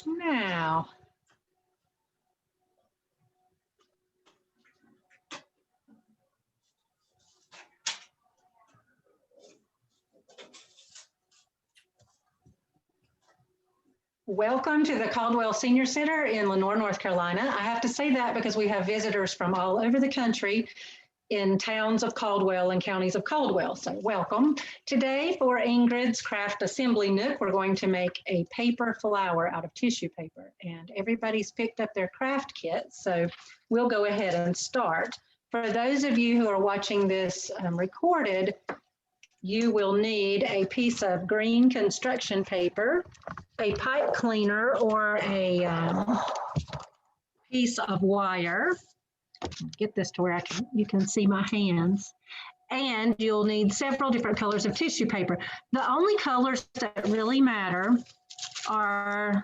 Now, welcome to the Caldwell Senior Center in Lenoir, North Carolina. I have to say that because we have visitors from all over the country in towns of Caldwell and counties of Caldwell. So welcome. Today for Ingrid's Craft Assembly Nook, we're going to make a paper flower out of tissue paper. And everybody's picked up their craft kit, so we'll go ahead and start. For those of you who are watching this recorded, you will need a piece of green construction paper, a pipe cleaner, or a piece of wire. Get this to where you can see my hands. And you'll need several different colors of tissue paper. The only colors that really matter are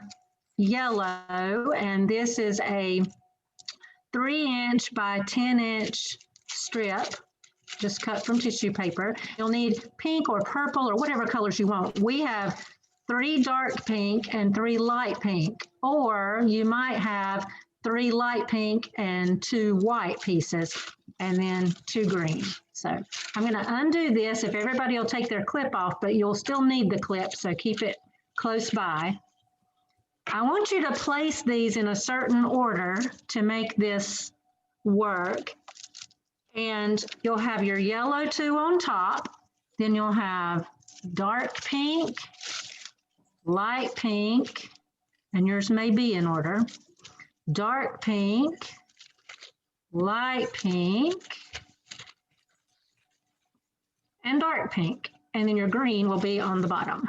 yellow, and this is a 3-inch by 10-inch strip, just cut from tissue paper. You'll need pink or purple or whatever colors you want. We have 3 dark pink and 3 light pink, or you might have 3 light pink and 2 white pieces, and then 2 green. So I'm going to undo this if everybody will take their clip off, but you'll still need the clip, so keep it close by. I want you to place these in a certain order to make this work. And you'll have your yellow 2 on top, then you'll have dark pink, light pink, and yours may be in order, dark pink, light pink, and dark pink. And then your green will be on the bottom.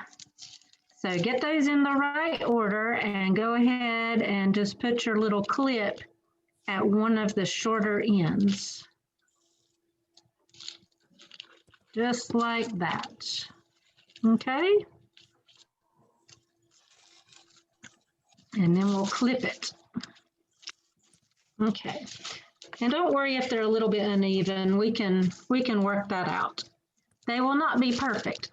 So get those in the right order and go ahead and just put your little clip at one of the shorter ends. Just like that. Okay? And then we'll clip it. Okay. And don't worry if they're a little bit uneven. We can work that out. They will not be perfect.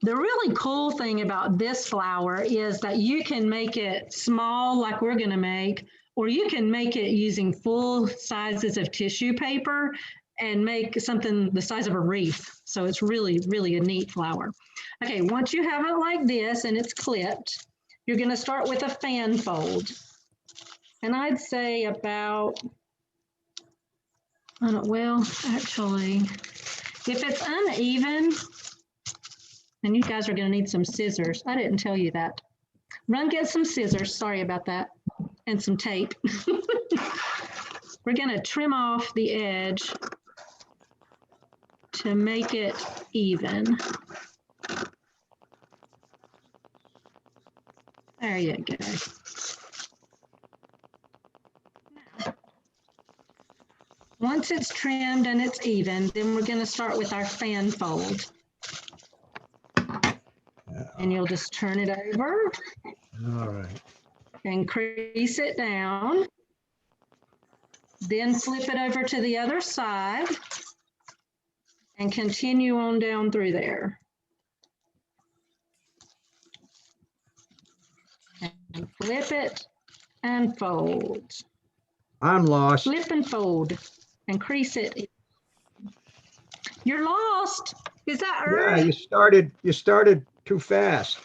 The really cool thing about this flower is that you can make it small like we're going to make, or you can make it using full sizes of tissue paper and make something the size of a wreath. So it's really, really a neat flower. Okay, once you have it like this and it's clipped, you're going to start with a fan fold. And I'd say about, well, actually, if it's uneven, then you guys are going to need some scissors. I didn't tell you that. Run get some scissors, sorry about that, and some tape. We're going to trim off the edge to make it even. There you go. Once it's trimmed and it's even, then we're going to start with our fan fold. And you'll just turn it over. All right. And crease it down. Then flip it over to the other side and continue on down through there. And flip it and fold. I'm lost. Flip and fold and crease it. You're lost. Is that Yeah, early? you started too fast.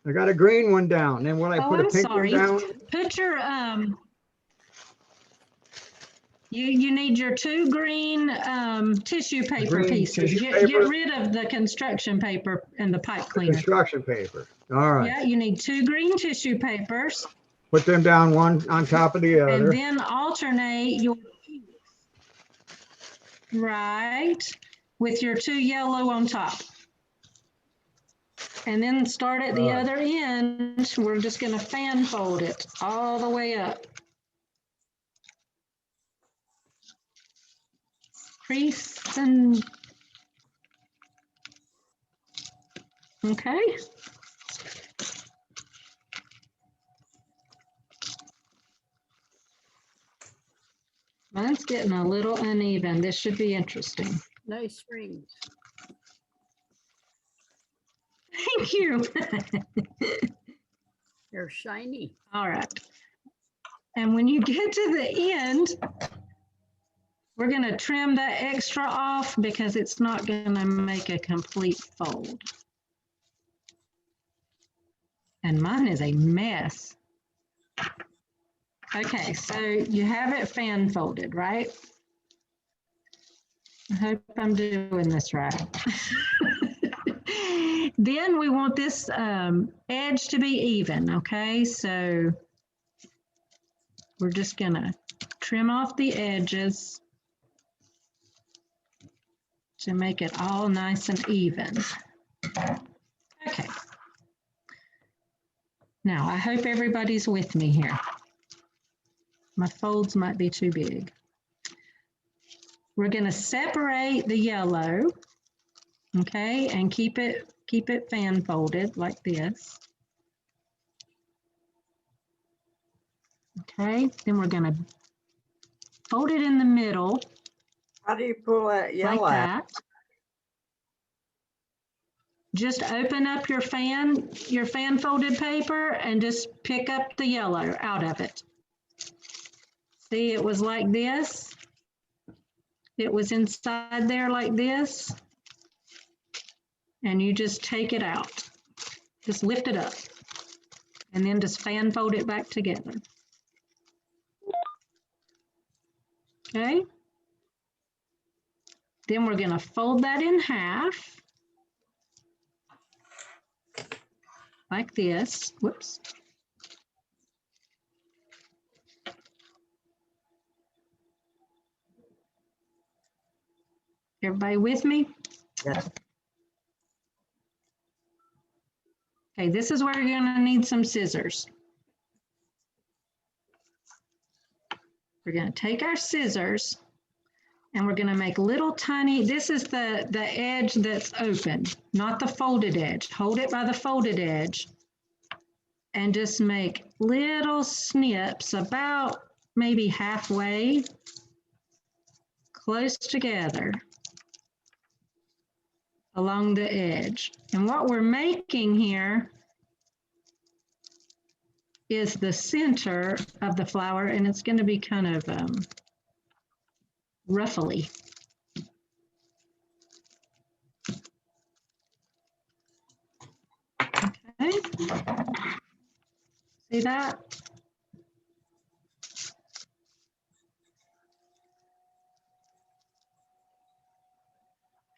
I got a green one down. Then will I put a pink one down? Put your you need your 2 green tissue paper pieces. Get rid of the construction paper and the pipe cleaner. Construction paper. All right. Yeah, you need 2 green tissue papers. Put them down one on top of the other. And then alternate your right with your 2 yellow on top. And then start at the other end. We're just going to fan fold it all the way up. Crease and okay. Mine's getting a little uneven. This should be interesting. Nice rings. Thank you. They're shiny. All right. And when you get to the end, we're going to trim that extra off because it's not going to make a complete fold. And mine is a mess. Okay, so you have it fan folded, right? I hope I'm doing this right. Then we want this edge to be even, okay? So we're just gonna trim off the edges to make it all nice and even. Okay. Now, I hope everybody's with me here. My folds might be too big. We're gonna separate the yellow, okay, and keep it fan folded like this. Okay, then we're gonna fold it in the middle. How do you pull that yellow like out? that. Just open up your fan folded paper and just pick up the yellow out of it. See, it was like this. It was inside there like this. And you just take it out. Just lift it up. And then just fan fold it back together. Okay. Then we're gonna fold that in half. Like this. Whoops. Everybody with me? Yes. Okay, this is where you're gonna need some scissors. We're gonna take our scissors and we're gonna make little tiny, this is the edge that's open, not the folded edge. Hold it by the folded edge and just make little snips about maybe halfway, close together along the edge. And what we're making here is the center of the flower, and it's going to be kind of ruffly. Okay, see that?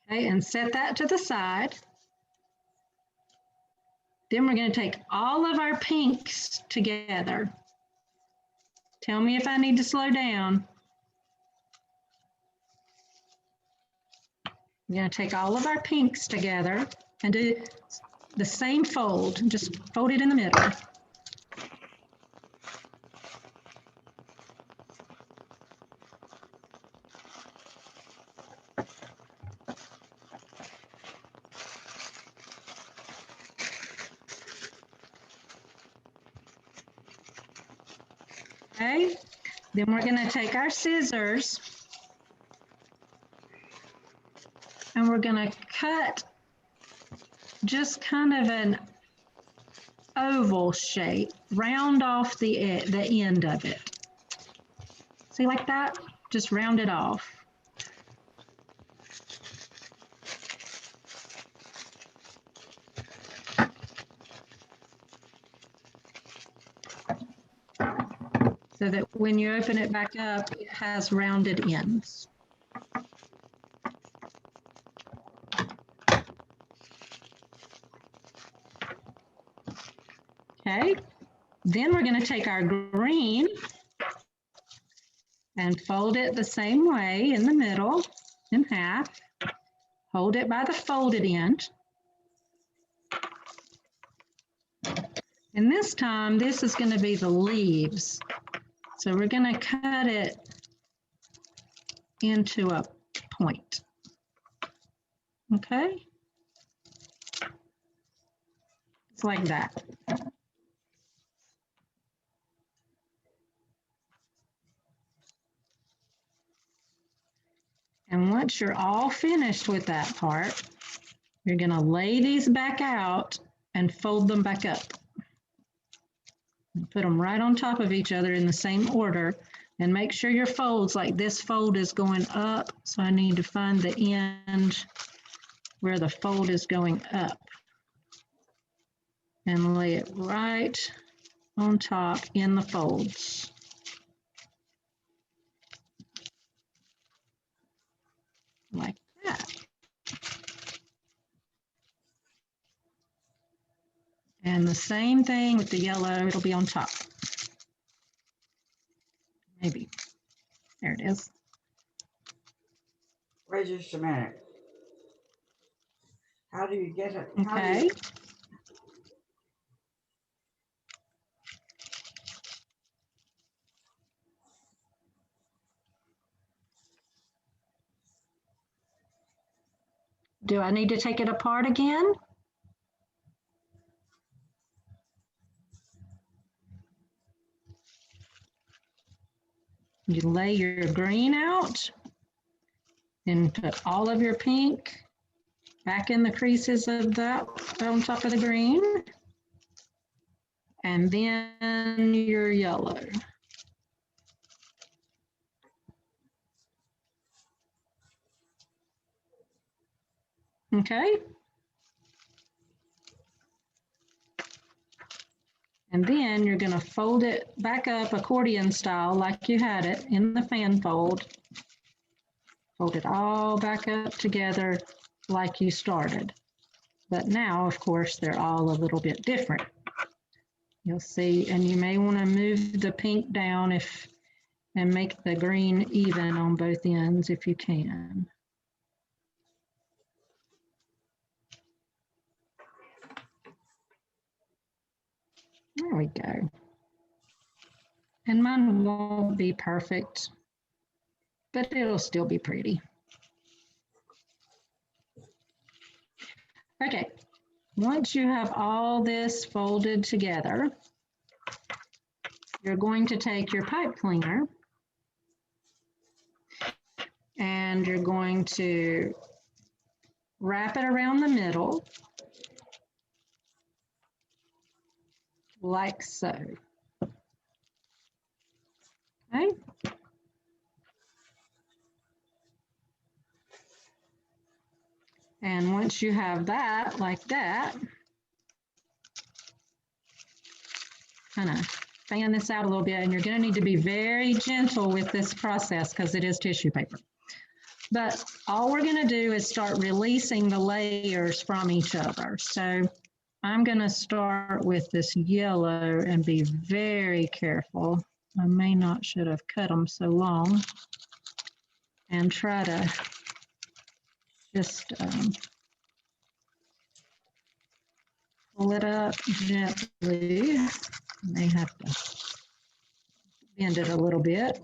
Okay, and set that to the side. Then we're going to take all of our pinks together. Tell me if I need to slow down. We're going to take all of our pinks together and do the same fold. Just fold it in the middle. Okay, then we're going to take our scissors and we're going to cut just kind of an oval shape, round off the end of it. See, like that? Just round it off. So that when you open it back up, it has rounded ends. Okay, then we're going to take our green and fold it the same way in the middle, in half. Hold it by the folded end. And this time, this is going to be the leaves. So we're going to cut it into a point. Okay? It's like that. And once you're all finished with that part, you're going to lay these back out and fold them back up. Put them right on top of each other in the same order, and make sure your folds, like this fold is going up. So I need to find the end where the fold is going up and lay it right on top in the folds. Like that. And the same thing with the yellow, it'll be on top. Maybe. There it is. Wait just a minute. How do you get it? Okay. Do I need to take it apart again? You lay your green out and put all of your pink back in the creases of that on top of the green. And then your yellow. Okay. And then you're going to fold it back up accordion style like you had it in the fan fold. Fold it all back up together like you started. But now, of course, they're all a little bit different. You'll see, and you may want to move the pink down and make the green even on both ends if you can. There we go. And mine won't be perfect, but it'll still be pretty. Okay, once you have all this folded together, you're going to take your pipe cleaner and you're going to wrap it around the middle like so. Okay. And once you have that, like that, kind of fan this out a little bit, and you're going to need to be very gentle with this process because it is tissue paper. But all we're going to do is start releasing the layers from each other. So I'm going to start with this yellow and be very careful. I may not should have cut them so long, and try to just pull it up gently. May have to bend it a little bit.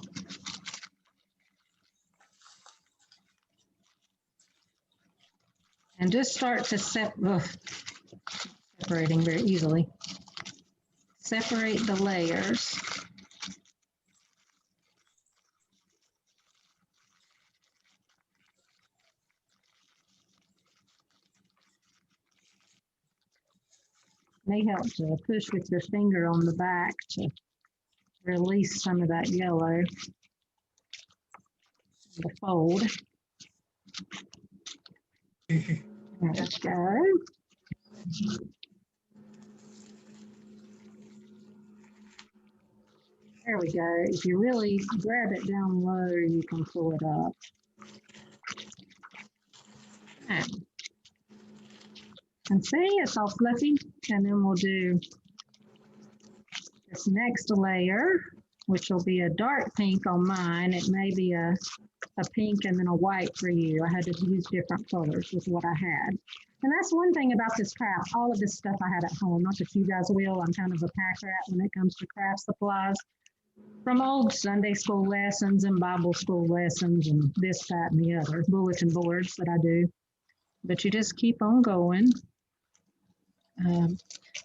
And just start to separating very easily. Separate the layers. May help to push with your finger on the back to release some of that yellow. The fold. There we go. There we go. If you really grab it down low, you can pull it up. And see, it's all fluffy. And then we'll do this next layer, which will be a dark pink on mine. It may be a pink and then a white for you. I had to use different colors with what I had. And that's one thing about this craft. All of this stuff I had at home. Not that you guys will. I'm kind of a pack rat when it comes to craft supplies. From old Sunday school lessons and Bible school lessons and this, that, and the other bulletin boards that I do. But you just keep on going.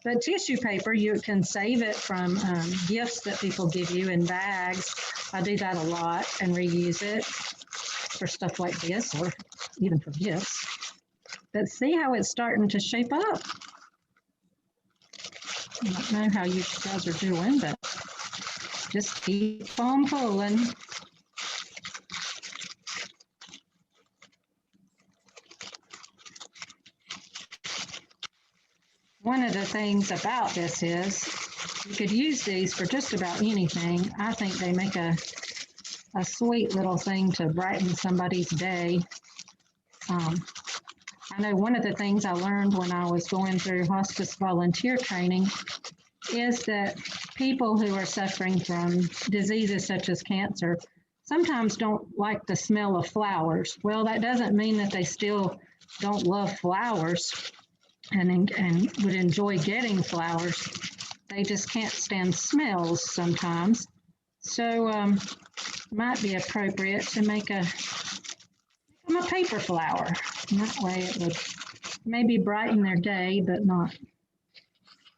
But tissue paper, you can save it from gifts that people give you in bags. I do that a lot and reuse it for stuff like this or even for gifts. But see how it's starting to shape up? I don't know how you guys are doing, but just keep on pulling. One of the things about this is you could use these for just about anything. I think they make a sweet little thing to brighten somebody's day. I know one of the things I learned when I was going through hospice volunteer training is that people who are suffering from diseases such as cancer sometimes don't like the smell of flowers. Well, that doesn't mean that they still don't love flowers and would enjoy getting flowers. They just can't stand smells sometimes. So it might be appropriate to make a paper flower. And that way it would maybe brighten their day, but not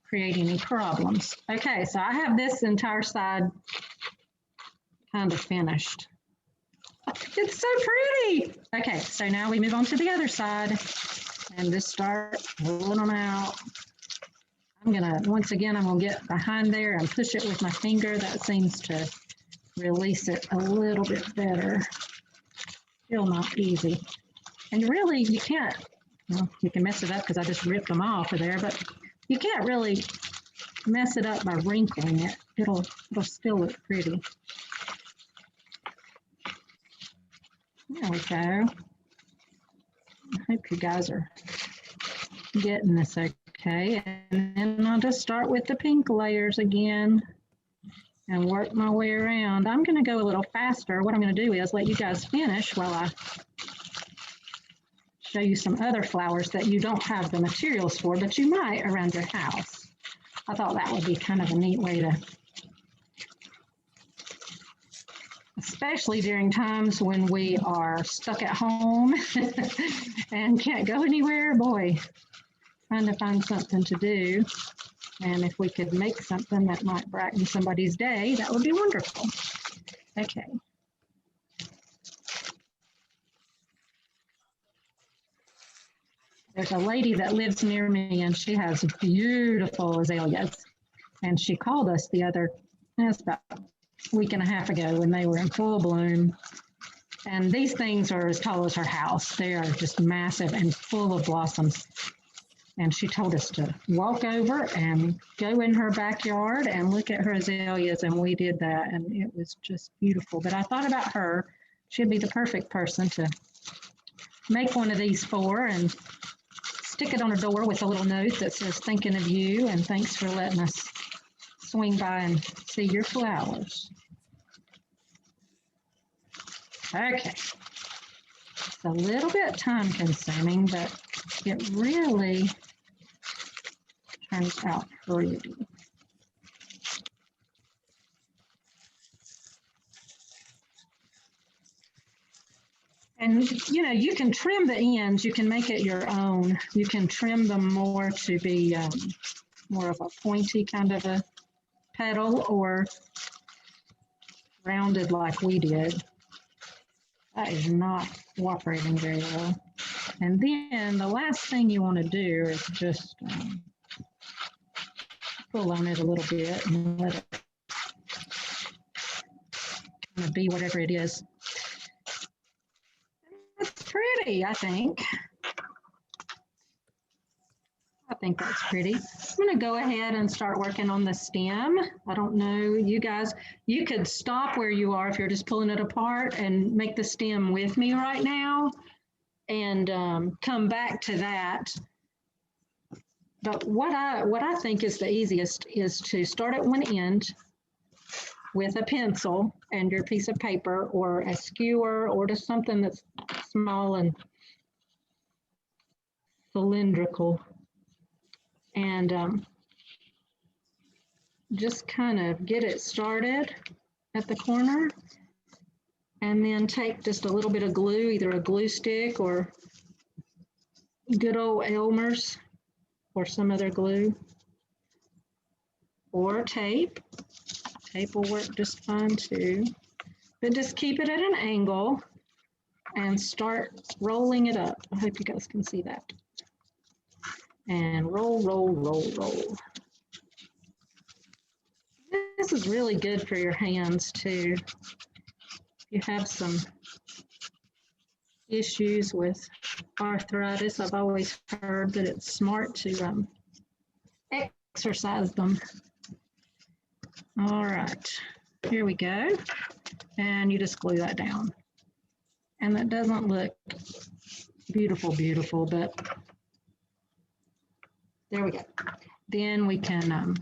create any problems. Okay, so I have this entire side kind of finished. It's so pretty. Okay, so now we move on to the other side and just start pulling them out. I'm gonna, once again, I'm gonna get behind there and push it with my finger. That seems to release it a little bit better. Still not easy. And really, you can't, well, you can mess it up because I just ripped them off of there, but you can't really mess it up by wrinkling it. It'll still look pretty. There we go. I hope you guys are getting this okay. And then I'll just start with the pink layers again and work my way around. I'm going to go a little faster. What I'm going to do is let you guys finish while I show you some other flowers that you don't have the materials for, but you might around your house. I thought that would be kind of a neat way to, especially during times when we are stuck at home and can't go anywhere. Boy, trying to find something to do. And if we could make something that might brighten somebody's day, that would be wonderful. Okay. There's a lady that lives near me and she has beautiful azaleas. And she called us it's about a week and a half ago when they were in full bloom. And these things are as tall as her house. They are just massive and full of blossoms. And she told us to walk over and go in her backyard and look at her azaleas. And we did that and it was just beautiful. But I thought about her. She'd be the perfect person to make one of these for and stick it on her door with a little note that says, thinking of you and thanks for letting us swing by and see your flowers. Okay. It's a little bit time consuming, but it really turns out pretty. And, you know, you can trim the ends. You can make it your own. You can trim them more to be more of a pointy kind of a petal or rounded like we did. That is not cooperating very well. And then the last thing you want to do is just pull on it a little bit and let it kind of be whatever it is. It's pretty, I think. I think that's pretty. I'm going to go ahead and start working on the stem. I don't know, you guys, you could stop where you are if you're just pulling it apart and make the stem with me right now and come back to that. But what I think is the easiest is to start at one end with a pencil and your piece of paper or a skewer or just something that's small and cylindrical. And just kind of get it started at the corner and then take just a little bit of glue, either a glue stick or good old Elmer's or some other glue or tape. Tape will work just fine too. But just keep it at an angle and start rolling it up. I hope you guys can see that. And roll, roll, roll, roll. this is really good for your hands too. If you have some issues with arthritis, I've always heard that it's smart to exercise them. All right, here we go. And you just glue that down. And that doesn't look beautiful, beautiful, but there we go. Then we can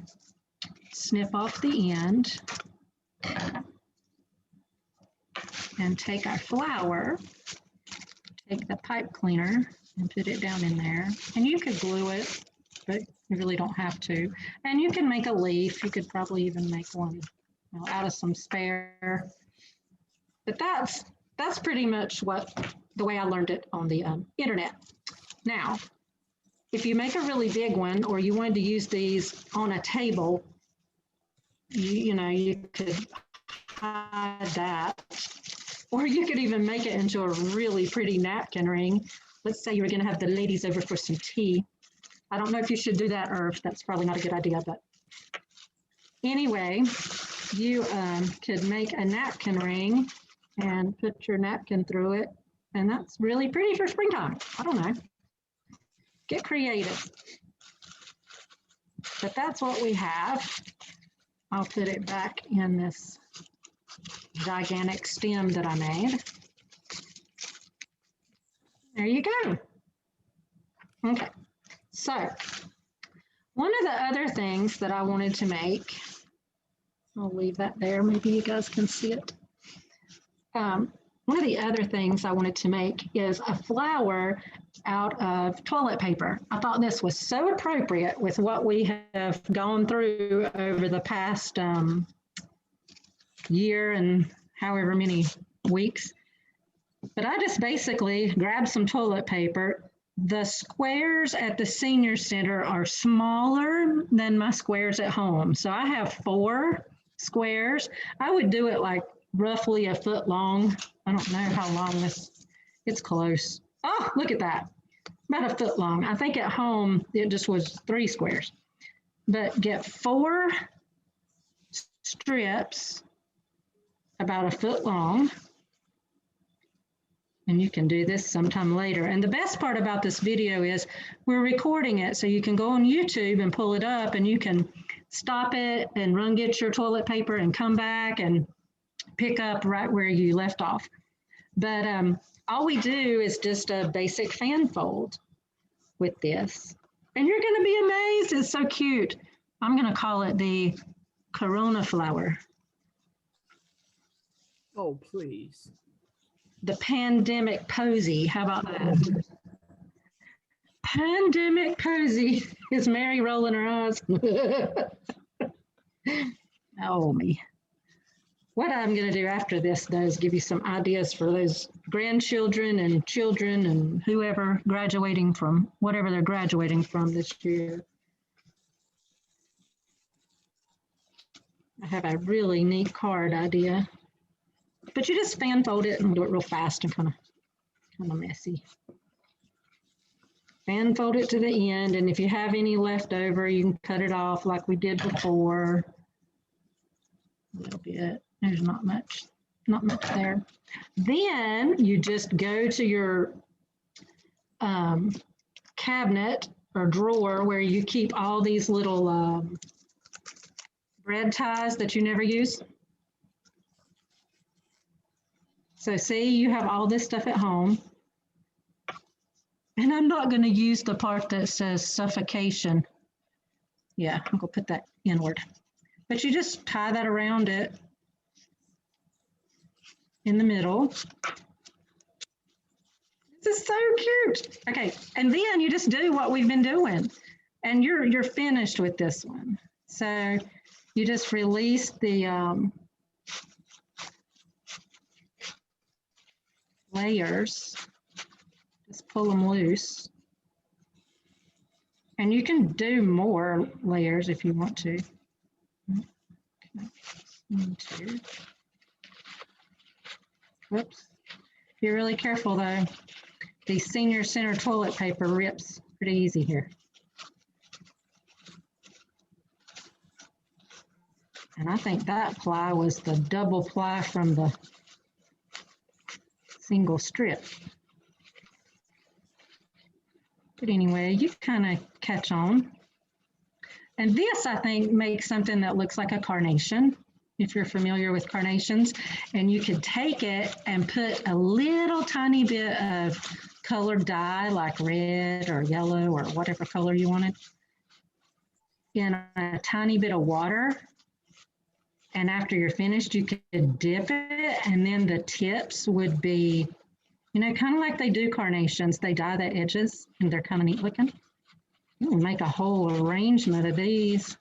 snip off the end and take our flour, take the pipe cleaner and put it down in there. And you could glue it, but you really don't have to. And you can make a leaf. You could probably even make one out of some spare. But that's pretty much the way I learned it on the internet. Now, if you make a really big one, or you wanted to use these on a table, you could hide that, or you could even make it into a really pretty napkin ring. Let's say you were going to have the ladies over for some tea. I don't know if you should do that, or if that's probably not a good idea, but anyway, you could make a napkin ring and put your napkin through it, and that's really pretty for springtime. I don't know. Get creative. But that's what we have. I'll put it back in this gigantic stem that I made. There you go. Okay, so one of the other things that I wanted to make, I'll leave that there, maybe you guys can see it. One of the other things I wanted to make is a flower out of toilet paper. I thought this was so appropriate with what we have gone through over the past year and however many weeks. But I just basically grabbed some toilet paper. The squares at the senior center are smaller than my squares at home. So I have 4 squares. I would do it like roughly a foot long. I don't know how long it's close. Oh, look at that. About a foot long. I think at home it just was 3 squares. But get 4 strips about a foot long. And you can do this sometime later. And the best part about this video is we're recording it, so you can go on YouTube and pull it up, and you can stop it and run get your toilet paper and come back and pick up right where you left off. But all we do is just a basic fan fold with this. And you're gonna be amazed, it's so cute. I'm gonna call it the Corona flower. Oh, please. The pandemic posy, how about that? Pandemic posy. Is Mary rolling her eyes? Oh, me. What I'm going to do after this, though, is give you some ideas for those grandchildren and children and whoever graduating from, whatever they're graduating from this year. I have a really neat card idea. But you just fan fold it and do it real fast and kind of messy. Fan fold it to the end, and if you have any left over, you can cut it off like we did before. A little bit. There's not much there. Then you just go to your cabinet or drawer where you keep all these little bread ties that you never use. So see, you have all this stuff at home. And I'm not going to use the part that says suffocation. Yeah, I'm going to put that inward. But you just tie that around it in the middle. This is so cute. Okay, and then you just do what we've been doing. And you're finished with this one. So you just release the layers, just pull them loose. And you can do more layers if you want to. Okay. 1, 2. Whoops. Be really careful though. The senior center toilet paper rips pretty easy here. And I think that ply was the double ply from the single strip. But anyway, you kind of catch on. And this, I think, makes something that looks like a carnation, if you're familiar with carnations. And you could take it and put a little tiny bit of colored dye, like red or yellow or whatever color you wanted, in a tiny bit of water. And after you're finished, you could dip it, and then the tips would be, you know, kind of like they do carnations. They dye the edges, and they're kind of neat looking. You can make a whole arrangement of these.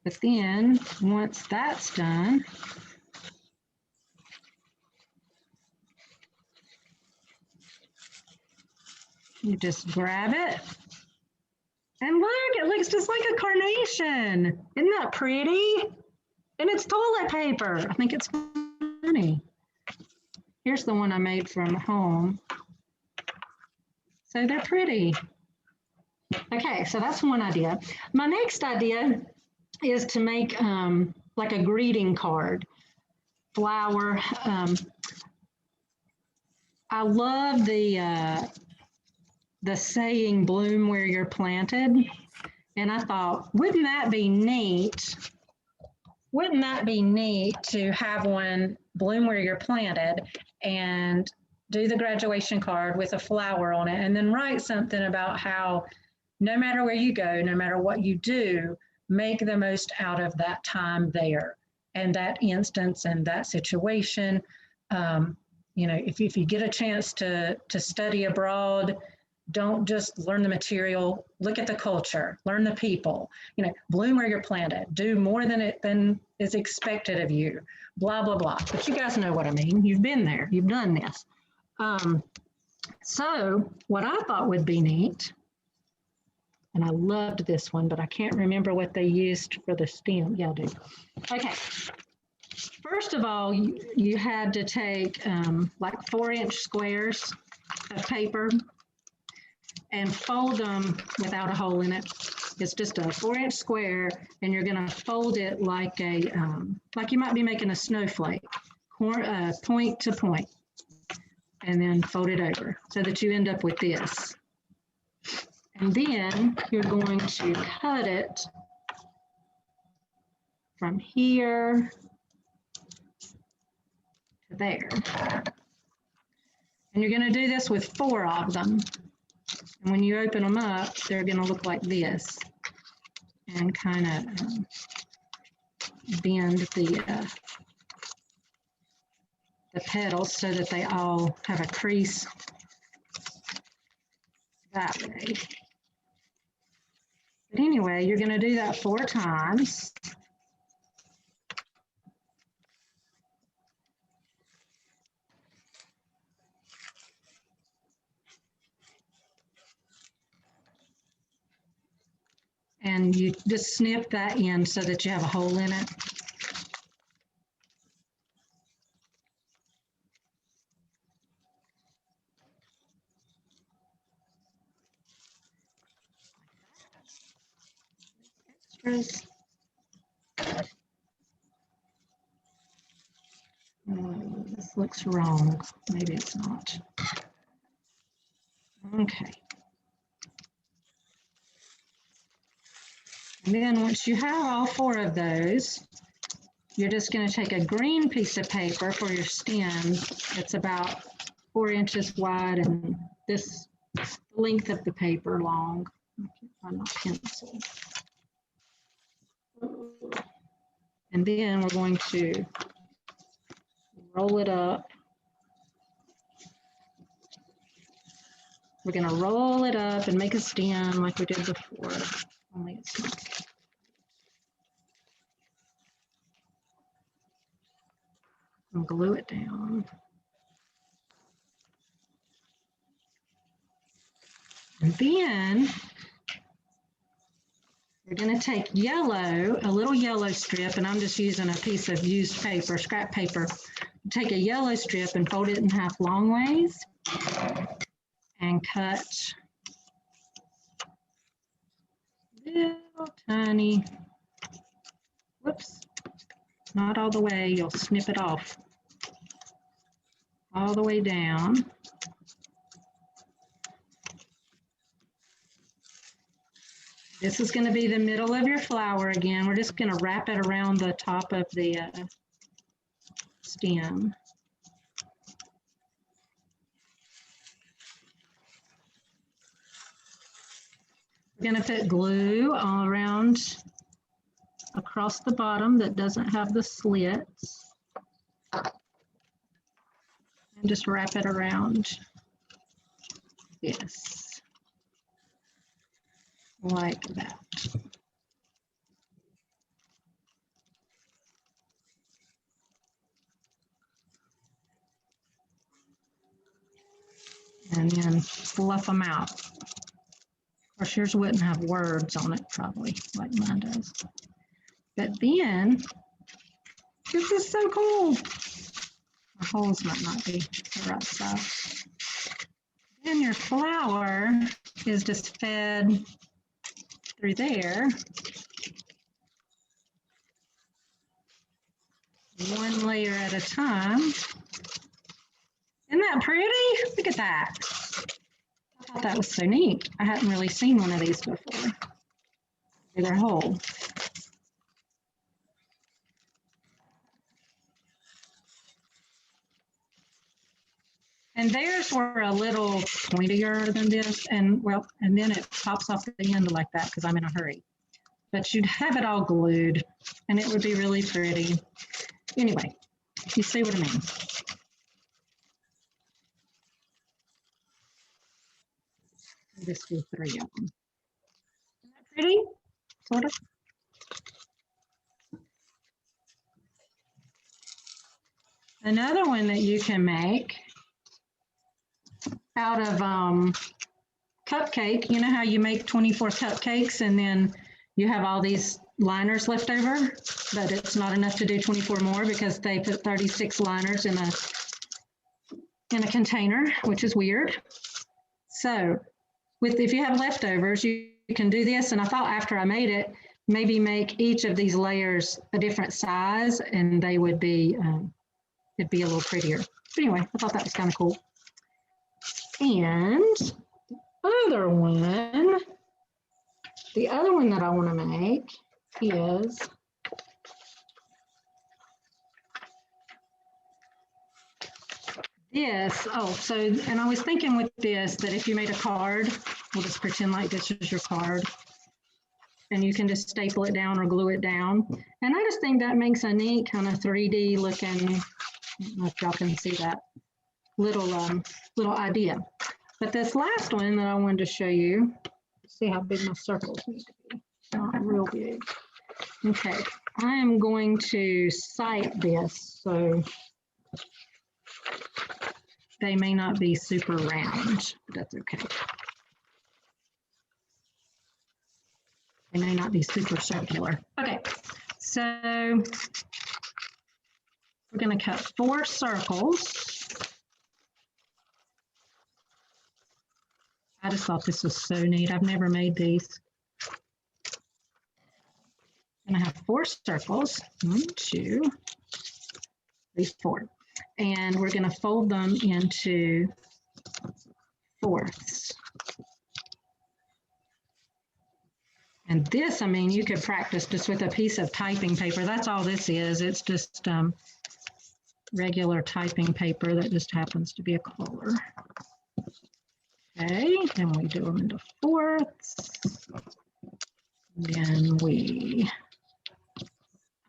But then, once that's done, you just grab it. And look, it looks just like a carnation. Isn't that pretty? And it's toilet paper. I think it's funny. Here's the one I made from home. So they're pretty. Okay, so that's one idea. My next idea is to make like a greeting card. Flower. I love the saying, bloom where you're planted. And I thought, wouldn't that be neat? Wouldn't that be neat to have one bloom where you're planted and do the graduation card with a flower on it, and then write something about how no matter where you go, no matter what you do, make the most out of that time there and that instance and that situation. You know, if you get a chance to study abroad, don't just learn the material, look at the culture, learn the people, you know, bloom where you're planted, do more than is expected of you, blah, blah, blah. But you guys know what I mean. You've been there, you've done this. So what I thought would be neat, and I loved this one, but I can't remember what they used for the stem. Yeah, I do. Okay. First of all, you had to take like 4-inch squares of paper and fold them without a hole in it. It's just a 4-inch square, and you're going to fold it like a like you might be making a snowflake, point to point, and then fold it over so that you end up with this. And then you're going to cut it from here to there. And you're going to do this with 4 of them. And when you open them up, they're going to look like this, and kind of bend the petals so that they all have a crease that way. But anyway, you're going to do that 4 times. And you just snip that end so that you have a hole in it. Extras. This looks wrong. Maybe it's not. Okay. And then once you have all 4 of those, you're just going to take a green piece of paper for your stem. It's about 4 inches wide and this length of the paper long. I can't find my pencil. And then we're going to roll it up. We're going to roll it up and make a stem like we did before. Only it's not. And glue it down. And then we're going to take yellow, a little yellow strip, and I'm just using a piece of used paper, scrap paper. Take a yellow strip and fold it in half long ways and cut tiny, whoops, not all the way, you'll snip it off. All the way down. This is going to be the middle of your flower again. We're just going to wrap it around the top of the stem. We're going to put glue all around across the bottom that doesn't have the slits. And just wrap it around. Yes. Like that. And then fluff them out. Of course, yours wouldn't have words on it probably, like mine does. But then, this is so cool. The holes might not be the right size. Then your flower is just fed through there. One layer at a time. Isn't that pretty? Look at that. I thought that was so neat. I hadn't really seen one of these before. They're whole. And theirs were a little pointier than this, and well, and then it pops off the end like that because I'm in a hurry. But you'd have it all glued, and it would be really pretty. Anyway, you see what I mean. I'll just do 3 of them. Isn't that pretty? Sort of. Another one that you can make out of cupcake, you know how you make 24 cupcakes and then you have all these liners left over, but it's not enough to do 24 more because they put 36 liners in a container, which is weird. So if you have leftovers, you can do this. And I thought after I made it, maybe make each of these layers a different size and they would be, it'd be a little prettier. But anyway, I thought that was kind of cool. And the other one that I want to make is this. Oh, so, and I was thinking with this that if you made a card, we'll just pretend like this is your card. And you can just staple it down or glue it down. And I just think that makes a neat kind of 3D looking, I don't know if y'all can see that, little idea. But this last one that I wanted to show you, see how big my circles need to be. Not real big. Okay, I am going to cite this, so they may not be super round, but that's okay. They may not be super circular. Okay, so we're going to cut 4 circles. I just thought this was so neat. I've never made these. I'm going to have 4 circles. 1, 2, 3, 4. And we're going to fold them into fourths. And this, I mean, you could practice just with a piece of typing paper. That's all this is. It's just regular typing paper that just happens to be a color. Okay, then we do them into fourths. Then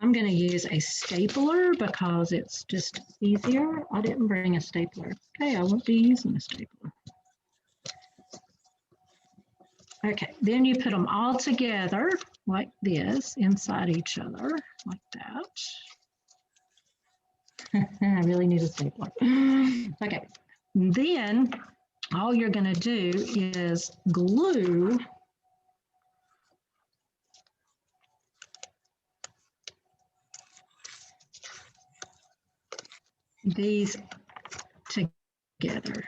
I'm going to use a stapler because it's just easier. I didn't bring a stapler. Okay, I won't be using a stapler. Okay, then you put them all together like this inside each other, like that. I really need a stapler. Okay, then all you're going to do is glue these together.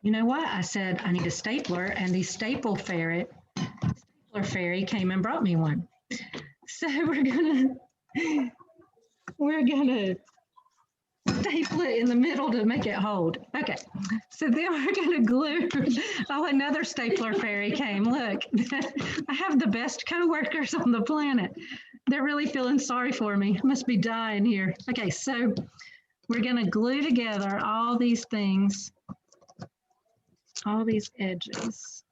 You know what? I said I need a stapler, and the Staple Ferret stapler fairy came and brought me one. So we're gonna staple it in the middle to make it hold. Okay, so then we're gonna glue. Oh, another stapler fairy came. Look, I have the best coworkers on the planet. They're really feeling sorry for me. I must be dying here. Okay, so we're gonna glue together all these things, all these edges.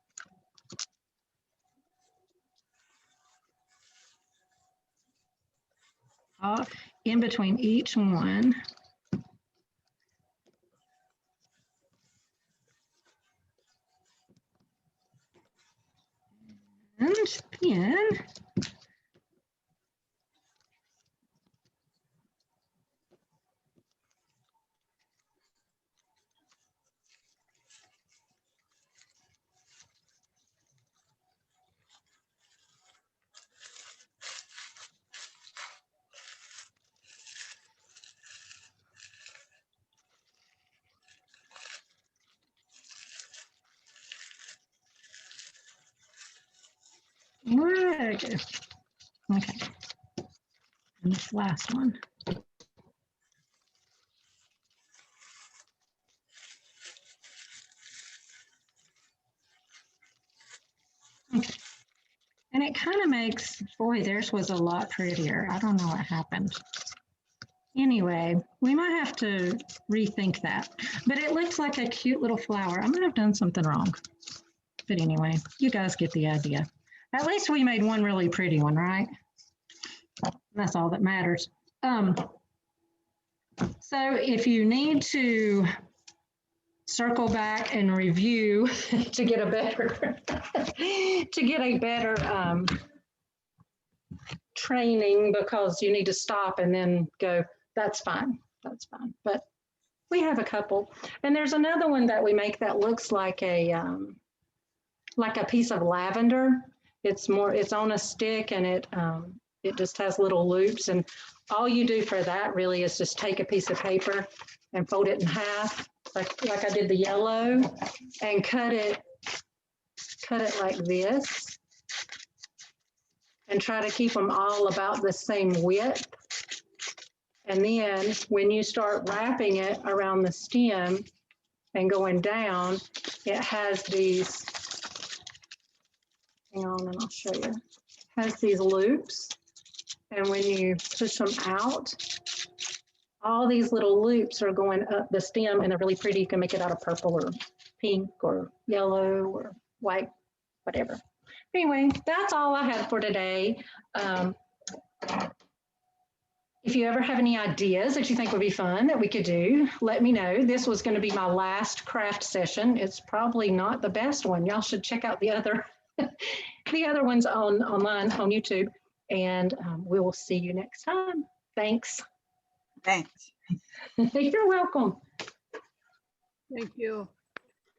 All in between each one. And then okay. Okay. And this last one. Okay. And it kind of makes, boy, theirs was a lot prettier. I don't know what happened. Anyway, we might have to rethink that. But it looks like a cute little flower. I might have done something wrong. But anyway, you guys get the idea. At least we made one really pretty one, right? That's all that matters. So if you need to circle back and review to get a better training because you need to stop and then go, that's fine. That's fine. But we have a couple. And there's another one that we make that looks like a piece of lavender. It's on a stick and it just has little loops. And all you do for that really is just take a piece of paper and fold it in half, like I did the yellow, and cut it like this, and try to keep them all about the same width. And then when you start wrapping it around the stem and going down, it has these, hang on and I'll show you, it has these loops. And when you push them out, all these little loops are going up the stem and they're really pretty. You can make it out of purple or pink or yellow or white, whatever. Anyway, that's all I have for today. If you ever have any ideas that you think would be fun that we could do, let me know. This was going to be my last craft session. It's probably not the best one. Y'all should check out the other ones online on YouTube. And we will see you next time. Thanks. Thanks. You're welcome. Thank you.